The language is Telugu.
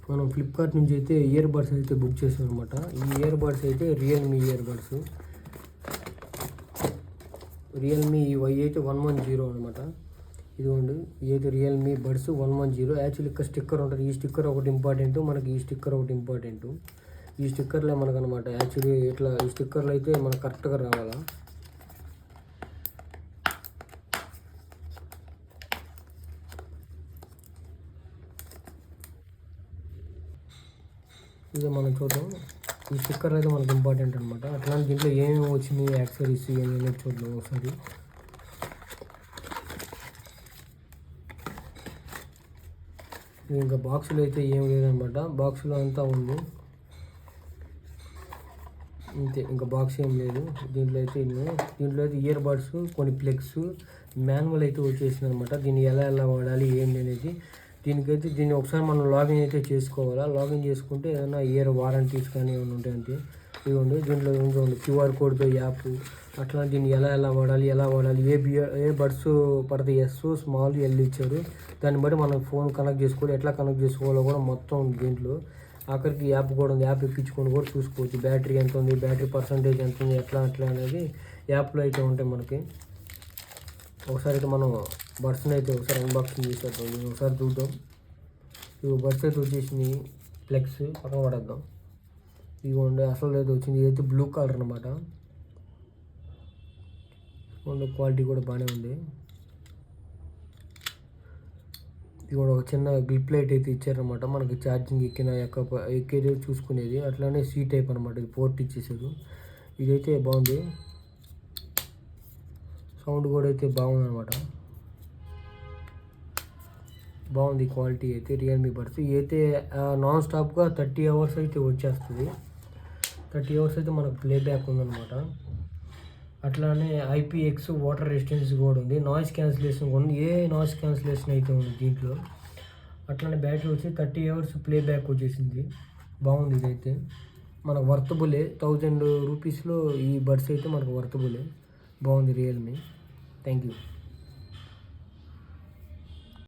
మనం ఫ్లిప్కార్ట్ నుంచి అయితే ఇయర్ బడ్స్ అయితే బుక్ చేసాం అనమాట. ఈ ఇయర్ బడ్స్ అయితే Realme ear buds, Realme Y8 110 అనమాట. ఇదిగోండి, ఇదైతే రియల్మీ బడ్స్ 110. యాక్చువల్లీ ఇక్కడ స్టిక్కర్ ఉంటుంది. ఈ స్టిక్కర్ ఒకటి ఇంపార్టెంట్, మనకి ఈ స్టిక్కర్ ఒకటి ఇంపార్టెంట్. ఈ స్టిక్కర్లే మనకనమాట. యాక్చువల్లీ ఇట్లా ఈ స్టిక్కర్లు అయితే మనకు కరెక్ట్గా రావాలా. ఇదే మనం చూద్దాం. ఈ స్టిక్కర్ అయితే మనకు ఇంపార్టెంట్ అనమాట. అట్లాంటి దీంట్లో ఏమేమి వచ్చినాయి యాక్సరీస్ ఏమేమి చూద్దాం ఒకసారి. ఇంకా బాక్సులో అయితే ఏం లేదనమాట. బాక్సులో అంతా ఉంది అంతే, ఇంకా బాక్స్ ఏం లేదు. దీంట్లో అయితే ఇయర్ బడ్స్, కొన్ని ప్లగ్స్, మాన్యువల్ అయితే వచ్చేసింది అనమాట. దీన్ని ఎలా వాడాలి ఏంటి అనేది. దీన్ని ఒకసారి మనం లాగిన్ అయితే చేసుకోవాలా. లాగిన్ చేసుకుంటే ఏదైనా ఇయర్ వారంటీస్ కానీ ఏమైనా ఉంటాయంటే ఇవ్వండి. దీంట్లో ఉంటుంది QR కోడ్తో యాప్. అట్లా దీన్ని ఎలా వాడాలి ఏ బడ్స్ పడితే ఎస్, స్మాల్, ఎల్ ఇచ్చారు. దాన్ని బట్టి మనం ఫోన్ కనెక్ట్ చేసుకోవాలి. ఎట్లా కనెక్ట్ చేసుకోవాలో కూడా మొత్తం ఉంది దీంట్లో. ఆఖరికి యాప్ కూడా ఉంది. యాప్ ఎక్కించుకొని కూడా చూసుకోవచ్చు. బ్యాటరీ ఎంత ఉంది, బ్యాటరీ పర్సంటేజ్ ఎంత ఉంది, ఎట్లా అనేది యాప్లో అయితే ఉంటాయి మనకి. ఒకసారి అయితే మనం బడ్స్ని అయితే ఒకసారి అన్బాక్సింగ్ చేసేద్దాం. ఒకసారి చూద్దాం. ఇవి బడ్స్ అయితే వచ్చేసినాయి. ఫ్లెక్స్ పక్కన పడేద్దాం. ఇదిగోండి అసలు అయితే వచ్చింది. ఇదైతే బ్లూ కలర్ అనమాట. క్వాలిటీ కూడా బాగానే ఉంది. ఇది కూడా ఒక చిన్న గ్లిప్ లైట్ అయితే ఇచ్చారనమాట. మనకి ఛార్జింగ్ ఎక్కేది చూసుకునేది. అట్లానే సీ టైప్ అనమాట. ఇది పోర్ట్ ఇచ్చేసారు. ఇదైతే బాగుంది. సౌండ్ కూడా అయితే బాగుందనమాట. బాగుంది క్వాలిటీ అయితే రియల్మీ బడ్స్. ఇదైతే నాన్ స్టాప్గా 30 hours అయితే వచ్చేస్తుంది. 30 hours అయితే మనకు ప్లేబ్యాక్ ఉందన్నమాట. అట్లానే IPX వాటర్ రెసిస్టెన్స్ కూడా ఉంది. నాయిస్ క్యాన్సిలేషన్ కూడా ఉంది. నాయిస్ క్యాన్సిలేషన్ అయితే ఉంది దీంట్లో. అట్లానే బ్యాటరీ వచ్చి 30 hours ప్లేబ్యాక్ వచ్చేసింది. బాగుంది. ఇదైతే మనకు వర్తబులే. 1000 రూపీస్లో ఈ బడ్స్ అయితే మనకు వర్తబులే. బాగుంది రియల్మీ. Thank you.